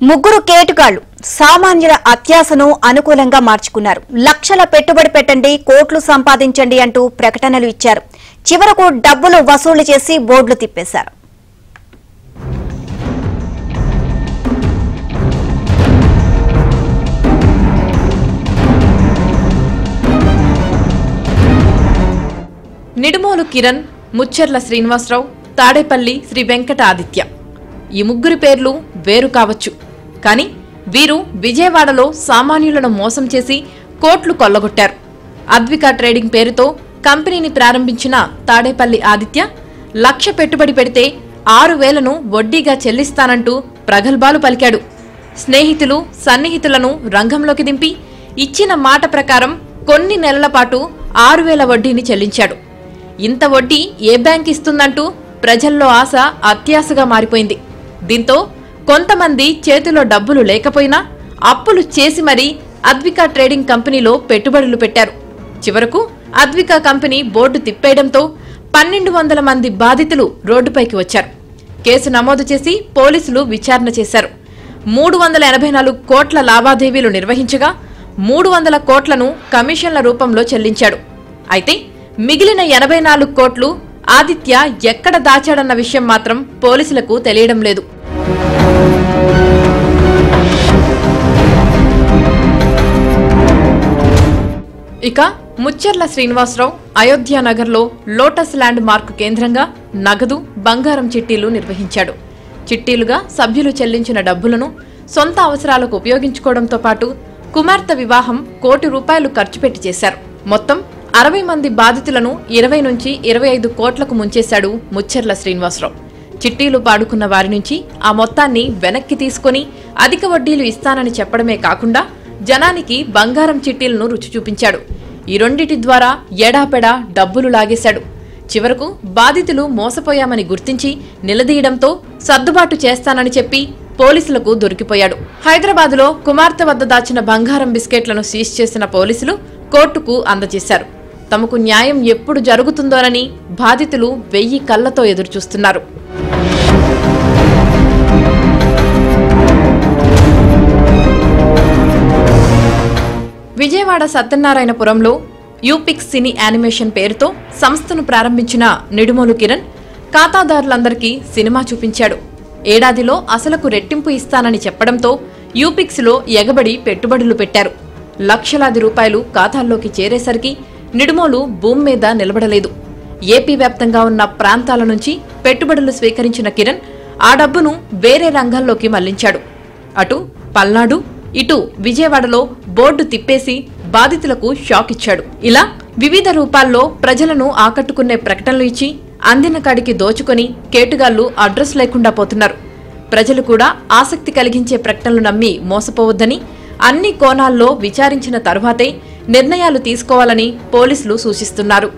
ముగ్గురు కేటుగాళ్లు సామాన్యుల అత్యాశను అనుకూలంగా మార్చుకున్నారు. లక్షల పెట్టుబడి పెట్టండి, కోట్లు సంపాదించండి అంటూ ప్రకటనలు ఇచ్చారు. చివరకు డబ్బులు వసూలు చేసి బోర్డులు తిప్పేశారు. నిడుమోలు కిరణ్, ముచ్చెర్ల శ్రీనివాసరావు, తాడేపల్లి శ్రీ వెంకట ఆదిత్య. ఈ ముగ్గురి పేర్లు వేరు కావచ్చు, కానీ వీరు విజయవాడలో సామాన్యులను మోసం చేసి కోట్లు కొల్లగొట్టారు. అద్విక ట్రేడింగ్ పేరుతో కంపెనీని ప్రారంభించిన తాడేపల్లి ఆదిత్య 1,00,000 పెట్టుబడి పెడితే 6,000ను వడ్డీగా చెల్లిస్తానంటూ ప్రగల్భాలు పలికాడు. స్నేహితులు, సన్నిహితులను రంగంలోకి దింపి ఇచ్చిన మాట ప్రకారం కొన్ని నెలల పాటు 6,000 వడ్డీని చెల్లించాడు. ఇంత వడ్డీ ఏ బ్యాంక్ ఇస్తుందంటూ ప్రజల్లో ఆశ అత్యాశగా మారిపోయింది. దీంతో కొంతమంది చేతిలో డబ్బులు లేకపోయినా అప్పులు చేసి మరీ అద్విక ట్రేడింగ్ కంపెనీలో పెట్టుబడులు పెట్టారు. చివరకు అద్విక కంపెనీ బోర్డు తిప్పేయడంతో 1,200 మంది బాధితులు రోడ్డుపైకి వచ్చారు. కేసు నమోదు చేసి పోలీసులు విచారణ చేశారు. 384 కోట్ల లావాదేవీలు నిర్వహించగా 300 కోట్లను కమిషన్ల రూపంలో చెల్లించాడు. అయితే మిగిలిన 84 కోట్లు ఆదిత్య ఎక్కడ దాచాడన్న విషయం మాత్రం పోలీసులకు తెలియడం లేదు. ఇక ముచ్చెర్ల శ్రీనివాసరావు అయోధ్యానగర్లో లోటస్ ల్యాండ్ మార్క్ కేంద్రంగా నగదు, బంగారం చిట్టీలు నిర్వహించాడు. చిట్టీలుగా సభ్యులు చెల్లించిన డబ్బులను సొంత అవసరాలకు ఉపయోగించుకోవడంతో పాటు కుమార్తె వివాహం ₹1 కోటి ఖర్చు పెట్టి చేశారు. మొత్తం 60 మంది బాధితులను 20 నుంచి 25 కోట్లకు ముంచేశాడు ముచ్చెర్ల శ్రీనివాసరావు. చిట్టీలు పాడుకున్న వారి నుంచి ఆ మొత్తాన్ని వెనక్కి తీసుకుని అధిక వడ్డీలు ఇస్తానని చెప్పడమే కాకుండా జనానికి బంగారం చిట్టీలను రుచి చూపించాడు. ఈ రెండిటి ద్వారా ఎడాపెడా డబ్బులు లాగేశాడు. చివరకు బాధితులు మోసపోయామని గుర్తించి నిలదీయడంతో సర్దుబాటు చేస్తానని చెప్పి పోలీసులకు దొరికిపోయాడు. హైదరాబాదులో కుమార్తె వద్ద దాచిన బంగారం బిస్కెట్లను సీజ్ చేసిన పోలీసులు కోర్టుకు అందజేశారు. తమకు న్యాయం ఎప్పుడు జరుగుతుందోనని బాధితులు 1000 కళ్లతో ఎదురుచూస్తున్నారు. విజయవాడ సత్యనారాయణపురంలో యూపిక్స్ సినీ యానిమేషన్ పేరుతో సంస్థను ప్రారంభించిన నిడుమోలు కిరణ్ ఖాతాదారులందరికీ సినిమా చూపించాడు. ఏడాదిలో అసలుకు రెట్టింపు ఇస్తానని చెప్పడంతో యూపిక్స్లో ఎగబడి పెట్టుబడులు పెట్టారు. లక్షలాది రూపాయలు ఖాతాల్లోకి చేరేసరికి నిడుమోలు భూమి మీద నిలబడలేదు. ఏపీ వ్యాప్తంగా ఉన్న ప్రాంతాల నుంచి పెట్టుబడులు స్వీకరించిన కిరణ్ ఆ డబ్బును వేరే రంగాల్లోకి మళ్లించాడు. అటు పల్నాడు, ఇటు విజయవాడలో బోర్డు తిప్పేసి బాధితులకు షాక్ ఇచ్చాడు. ఇలా వివిధ రూపాల్లో ప్రజలను ఆకట్టుకునే ప్రకటనలు ఇచ్చి అందిన కాడికి దోచుకొని కేటుగాళ్లు అడ్రస్ లేకుండా పోతున్నారు. ప్రజలు కూడా ఆసక్తి కలిగించే ప్రకటనలు నమ్మి మోసపోవద్దని, అన్ని కోణాల్లో విచారించిన తరువాతే నిర్ణయాలు తీసుకోవాలని పోలీసులు సూచిస్తున్నారు.